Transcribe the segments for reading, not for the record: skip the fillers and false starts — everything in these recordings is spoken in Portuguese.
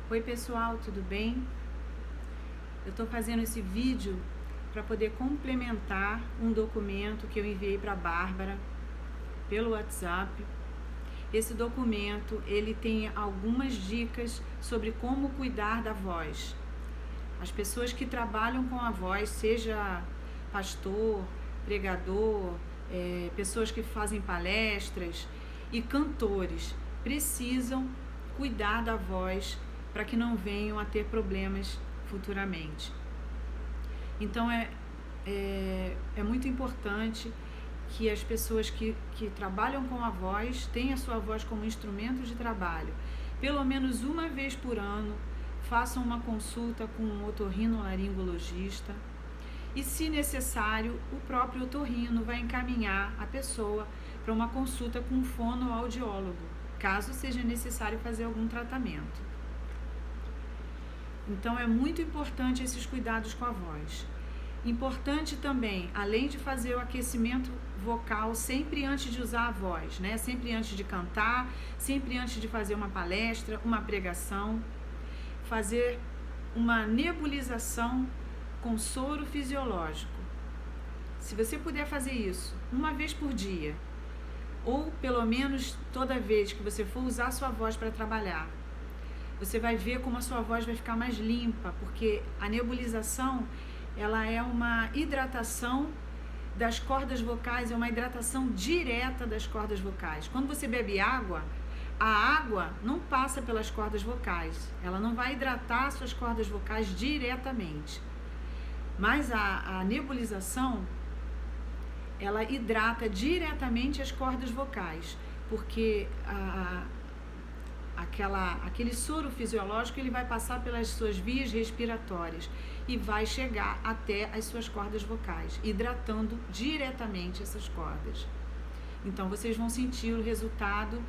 Oi pessoal, tudo bem? Eu estou fazendo esse vídeo para poder complementar um documento que eu enviei para a Bárbara pelo WhatsApp. Esse documento ele tem algumas dicas sobre como cuidar da voz. As pessoas que trabalham com a voz, seja pastor, pregador, pessoas que fazem palestras e cantores, precisam cuidar da voz para que não venham a ter problemas futuramente. Então é muito importante que as pessoas que trabalham com a voz tenham a sua voz como instrumento de trabalho. Pelo menos uma vez por ano, façam uma consulta com um otorrinolaringologista e, se necessário, o próprio otorrino vai encaminhar a pessoa para uma consulta com um fonoaudiólogo, caso seja necessário fazer algum tratamento. Então é muito importante esses cuidados com a voz. Importante também, além de fazer o aquecimento vocal sempre antes de usar a voz, né? Sempre antes de cantar, sempre antes de fazer uma palestra, uma pregação, fazer uma nebulização com soro fisiológico. Se você puder fazer isso uma vez por dia, ou pelo menos toda vez que você for usar a sua voz para trabalhar, você vai ver como a sua voz vai ficar mais limpa, porque a nebulização, ela é uma hidratação das cordas vocais, é uma hidratação direta das cordas vocais. Quando você bebe água, a água não passa pelas cordas vocais, ela não vai hidratar suas cordas vocais diretamente. Mas a nebulização, ela hidrata diretamente as cordas vocais, porque aquele soro fisiológico ele vai passar pelas suas vias respiratórias e vai chegar até as suas cordas vocais, hidratando diretamente essas cordas. Então vocês vão sentir o resultado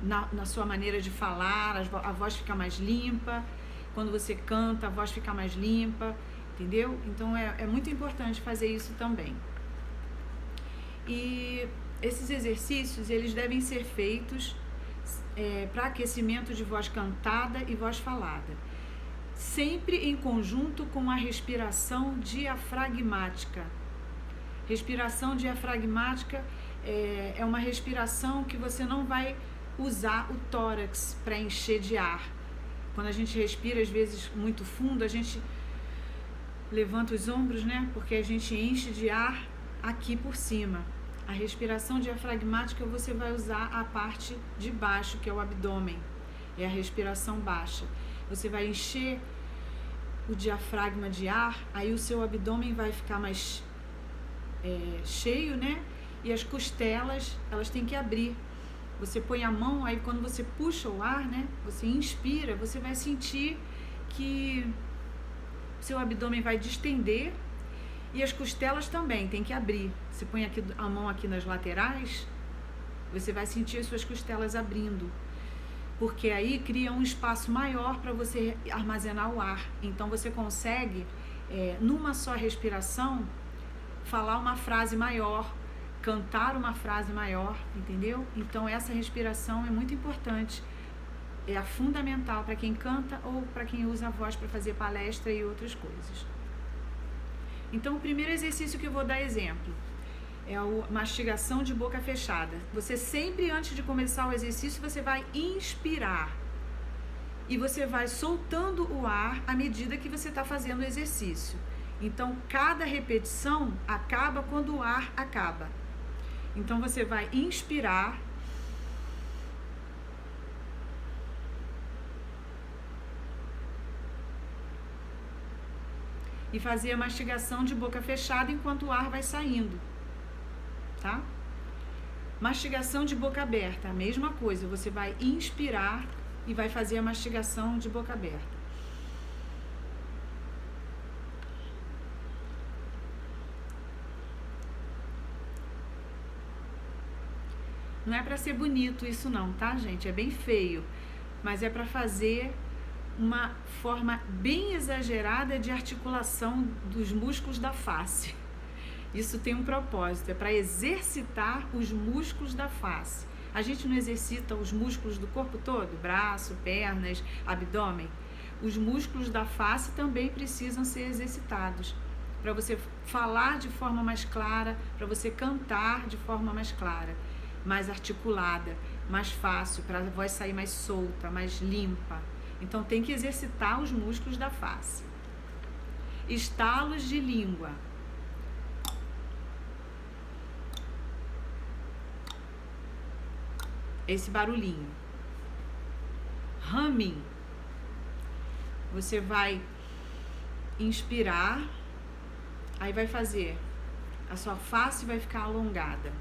na sua maneira de falar, a voz fica mais limpa, quando você canta a voz fica mais limpa, entendeu? Então é muito importante fazer isso também. E esses exercícios eles devem ser feitos para aquecimento de voz cantada e voz falada, sempre em conjunto com a respiração diafragmática. Respiração diafragmática é uma respiração que você não vai usar o tórax para encher de ar. Quando a gente respira, às vezes, muito fundo, a gente levanta os ombros, né? Porque a gente enche de ar aqui por cima. A respiração diafragmática você vai usar a parte de baixo, que é o abdômen. É a respiração baixa. Você vai encher o diafragma de ar, aí o seu abdômen vai ficar mais cheio, né? E as costelas, elas têm que abrir. Você põe a mão, aí quando você puxa o ar, né? Você inspira, você vai sentir que seu abdômen vai distender e as costelas também tem que abrir. Você põe aqui a mão aqui nas laterais, você vai sentir as suas costelas abrindo, porque aí cria um espaço maior para você armazenar o ar. Então você consegue, numa só respiração, falar uma frase maior, cantar uma frase maior, entendeu? Então essa respiração é muito importante, é a fundamental para quem canta ou para quem usa a voz para fazer palestra e outras coisas. Então o primeiro exercício que eu vou dar exemplo é a mastigação de boca fechada. Você sempre, antes de começar o exercício, você vai inspirar e você vai soltando o ar à medida que você está fazendo o exercício. Então cada repetição acaba quando o ar acaba. Então você vai inspirar e fazer a mastigação de boca fechada enquanto o ar vai saindo, tá? Mastigação de boca aberta, a mesma coisa, você vai inspirar e vai fazer a mastigação de boca aberta. Não é para ser bonito isso não, tá, gente? É bem feio, mas é para fazer uma forma bem exagerada de articulação dos músculos da face. Isso tem um propósito, é para exercitar os músculos da face, A gente não exercita os músculos do corpo todo, braço, pernas, abdômen. Os músculos da face também precisam ser exercitados para você falar de forma mais clara, para você cantar de forma mais clara, mais articulada, mais fácil, para a voz sair mais solta, mais limpa. Então tem que exercitar os músculos da face. Estalos de língua. Esse barulhinho. Humming. Você vai inspirar, aí vai fazer, a sua face vai ficar alongada.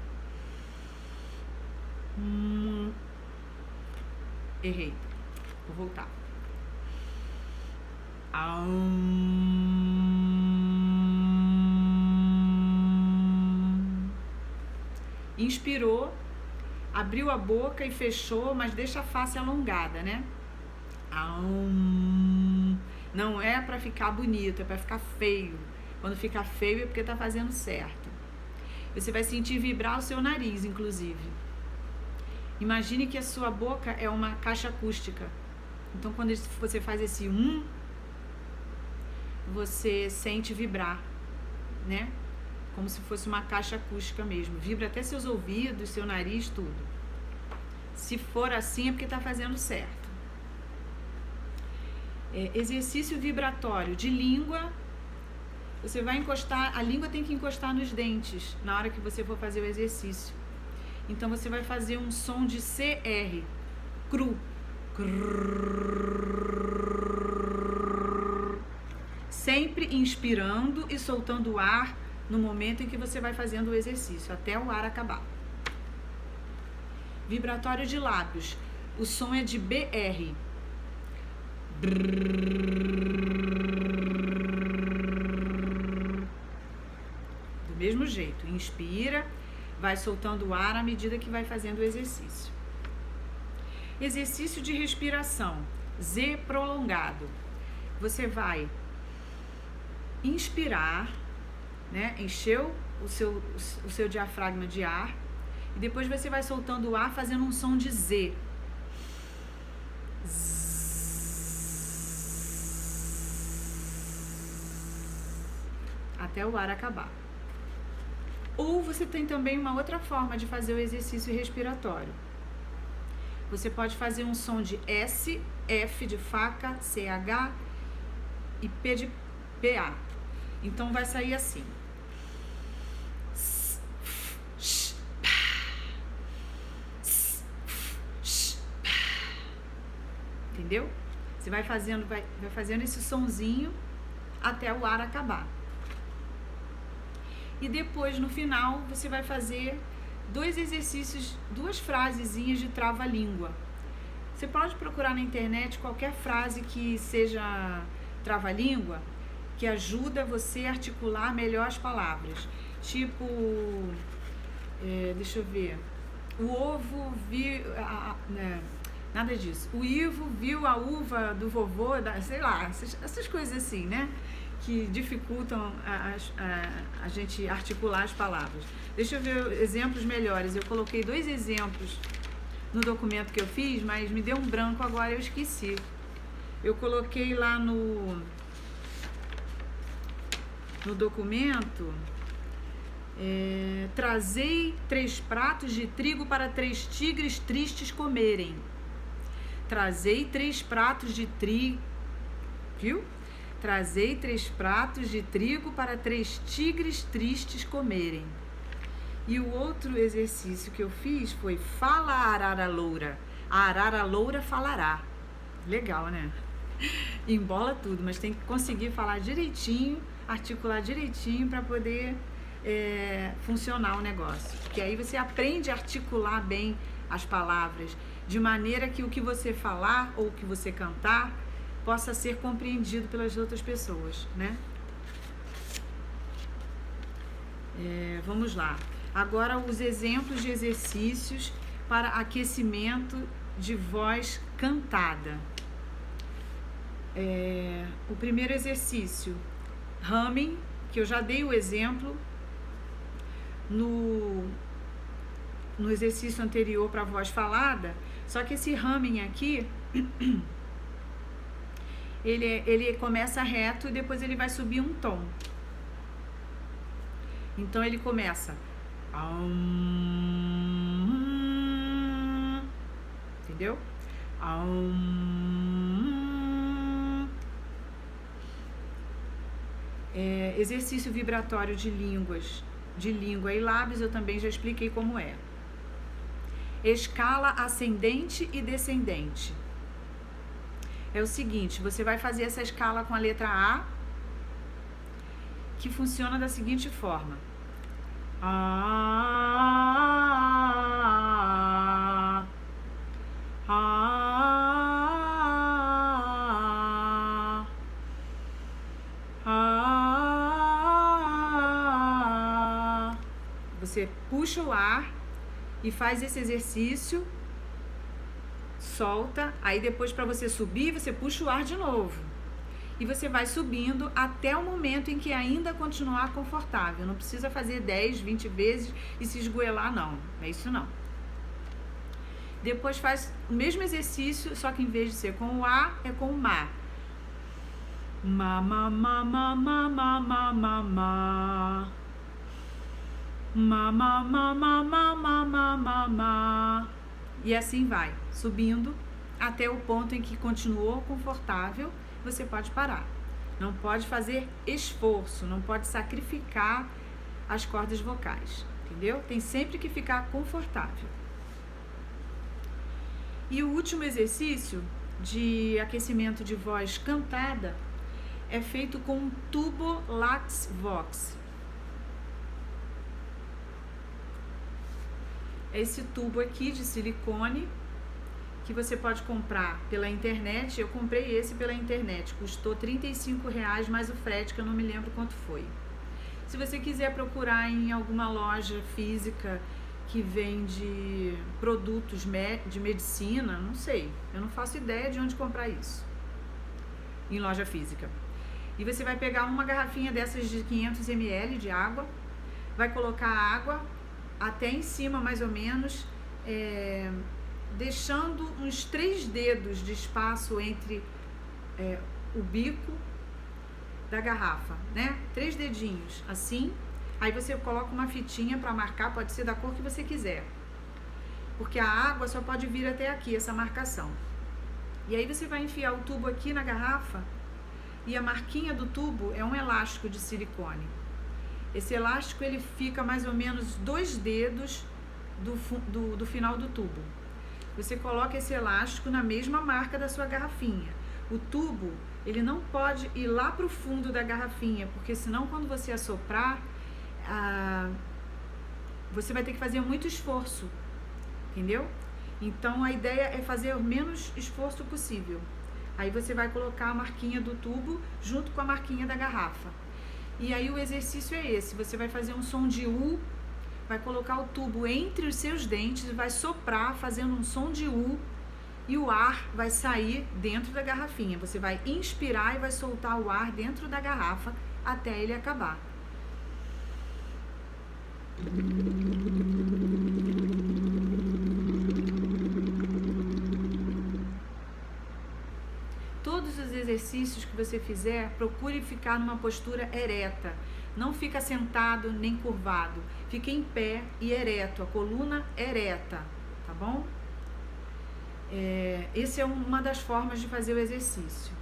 Errei. Vou voltar. Inspirou, abriu a boca e fechou, mas deixa a face alongada, né? Não é para ficar bonito, é para ficar feio. Quando fica feio é porque tá fazendo certo. Você vai sentir vibrar o seu nariz, inclusive. Imagine que a sua boca é uma caixa acústica. Então, quando você faz esse você sente vibrar, né? Como se fosse uma caixa acústica mesmo. Vibra até seus ouvidos, seu nariz, tudo. Se for assim, é porque tá fazendo certo. Exercício vibratório de língua. Você vai encostar, a língua tem que encostar nos dentes na hora que você for fazer o exercício. Então você vai fazer um som de CR, cru. Sempre inspirando e soltando o ar no momento em que você vai fazendo o exercício, até o ar acabar. Vibratório de lábios. O som é de BR. Do mesmo jeito, inspira, vai soltando o ar à medida que vai fazendo o exercício. Exercício de respiração, Z prolongado. Você vai inspirar, né? Encheu o seu diafragma de ar e depois você vai soltando o ar fazendo um som de Z. Até o ar acabar. Ou você tem também uma outra forma de fazer o exercício respiratório. Você pode fazer um som de S, F de faca, CH e P de PA. Então vai sair assim. Entendeu? Você vai fazendo esse sonzinho até o ar acabar. E depois, no final, você vai fazer 2 exercícios, 2 frasezinhas de trava-língua. Você pode procurar na internet qualquer frase que seja trava-língua, que ajuda você a articular melhor as palavras. Tipo, deixa eu ver. O ovo viu... nada disso. O Ivo viu a uva do vovô, sei lá, essas coisas assim, né? Que dificultam a gente articular as palavras. Deixa eu ver exemplos melhores. Eu coloquei 2 exemplos no documento que eu fiz, mas me deu um branco agora, eu esqueci. Eu coloquei lá no documento, trazei 3 pratos de trigo para 3 tigres tristes comerem. Trazei 3 pratos de trigo, viu? Trazei 3 pratos de trigo para 3 tigres tristes comerem. E o outro exercício que eu fiz foi fala arara loura. A arara loura falará. Legal, né? Embola tudo, mas tem que conseguir falar direitinho, articular direitinho para poder funcionar o negócio. Porque aí você aprende a articular bem as palavras, de maneira que o que você falar ou o que você cantar possa ser compreendido pelas outras pessoas, né? Vamos lá. Agora os exemplos de exercícios para aquecimento de voz cantada. O primeiro exercício, humming, que eu já dei o exemplo no no exercício anterior para a voz falada, só que esse humming aqui, ele começa reto e depois ele vai subir um tom. Então ele começa... entendeu? Exercício vibratório de língua e lábios, eu também já expliquei como é. Escala ascendente e descendente. É o seguinte, você vai fazer essa escala com a letra A, que funciona da seguinte forma. Você puxa o ar e faz esse exercício, solta, aí depois para você subir, você puxa o ar de novo. E você vai subindo até o momento em que ainda continuar confortável. Não precisa fazer 10, 20 vezes e se esgoelar, não. É isso não. Depois faz o mesmo exercício, só que em vez de ser com o A, é com o Ma. Ma, ma, ma, ma, ma, ma, ma, ma, ma. Ma, ma, ma, ma, ma, ma, ma, ma, ma. E assim vai, subindo até o ponto em que continuou confortável. Você pode parar. Não pode fazer esforço, não pode sacrificar as cordas vocais, entendeu? Tem sempre que ficar confortável. E o último exercício de aquecimento de voz cantada é feito com um tubo Lax Vox. Esse tubo aqui de silicone, que você pode comprar pela internet. Eu comprei esse pela internet, custou R$35 mais o frete, que eu não me lembro quanto foi. Se você quiser procurar em alguma loja física que vende produtos de medicina, não sei, eu não faço ideia de onde comprar isso, em loja física. E você vai pegar uma garrafinha dessas de 500 ml de água, vai colocar a água até em cima mais ou menos, deixando uns 3 dedos de espaço entre o bico da garrafa, né? 3 dedinhos, assim. Aí você coloca uma fitinha para marcar, pode ser da cor que você quiser. Porque a água só pode vir até aqui, essa marcação. E aí você vai enfiar o tubo aqui na garrafa e a marquinha do tubo é um elástico de silicone. Esse elástico, ele fica mais ou menos 2 dedos do final do tubo. Você coloca esse elástico na mesma marca da sua garrafinha. O tubo, ele não pode ir lá para o fundo da garrafinha, porque senão quando você assoprar, você vai ter que fazer muito esforço, entendeu? Então a ideia é fazer o menos esforço possível. Aí você vai colocar a marquinha do tubo junto com a marquinha da garrafa. E aí o exercício é esse, você vai fazer um som de U, vai colocar o tubo entre os seus dentes e vai soprar fazendo um som de U e o ar vai sair dentro da garrafinha. Você vai inspirar e vai soltar o ar dentro da garrafa até ele acabar. Todos os exercícios que você fizer, procure ficar numa postura ereta. Não fica sentado nem curvado. Fique em pé e ereto, a coluna ereta, tá bom? Essa é uma das formas de fazer o exercício.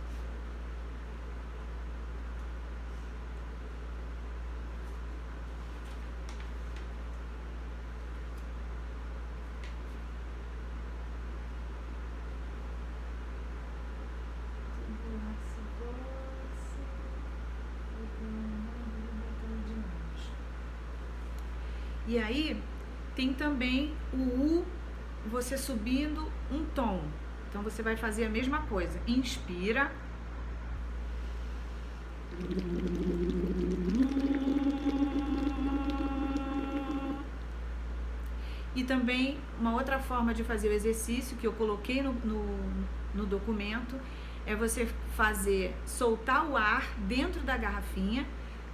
E aí, tem também o U, você subindo um tom. Então, você vai fazer a mesma coisa. Inspira. E também, uma outra forma de fazer o exercício, que eu coloquei no documento, é você soltar o ar dentro da garrafinha,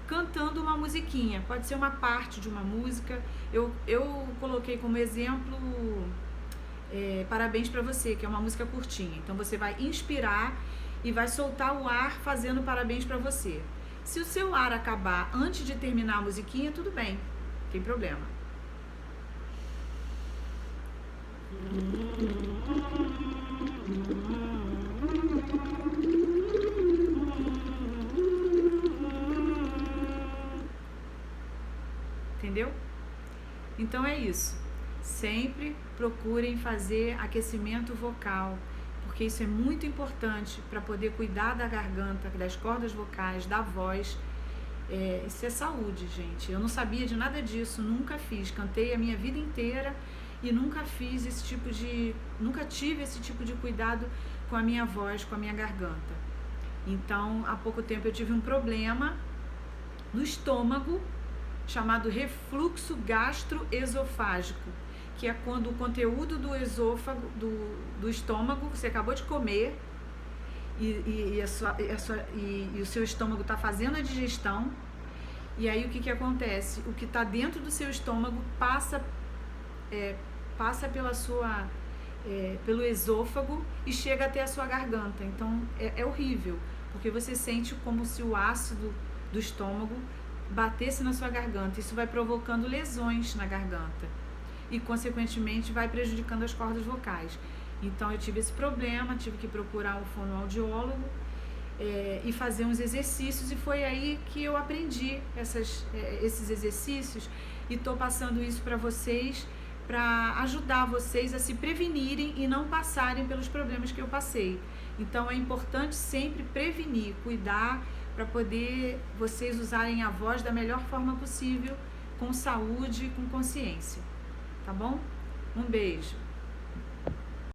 cantando uma musiquinha, pode ser uma parte de uma música. Eu coloquei como exemplo Parabéns Pra Você, que é uma música curtinha. Então você vai inspirar e vai soltar o ar fazendo Parabéns Pra Você. Se o seu ar acabar antes de terminar a musiquinha, tudo bem, não tem problema. Entendeu? Então é isso. Sempre procurem fazer aquecimento vocal, porque isso é muito importante para poder cuidar da garganta, das cordas vocais, da voz. Isso é saúde, gente. Eu não sabia de nada disso, nunca fiz. Cantei a minha vida inteira e nunca tive esse tipo de cuidado com a minha voz, com a minha garganta. Então, há pouco tempo eu tive um problema no estômago chamado refluxo gastroesofágico, que é quando o conteúdo do esôfago, do estômago, você acabou de comer e o seu estômago está fazendo a digestão, e aí o que acontece? O que está dentro do seu estômago passa pelo esôfago e chega até a sua garganta. Então é horrível, porque você sente como se o ácido do estômago batesse na sua garganta. Isso vai provocando lesões na garganta e consequentemente vai prejudicando as cordas vocais. Então eu tive esse problema, tive que procurar um fonoaudiólogo e fazer uns exercícios, e foi aí que eu aprendi esses exercícios, e estou passando isso para vocês, para ajudar vocês a se prevenirem e não passarem pelos problemas que eu passei. Então é importante sempre prevenir, cuidar, para poder vocês usarem a voz da melhor forma possível, com saúde e com consciência. Tá bom? Um beijo.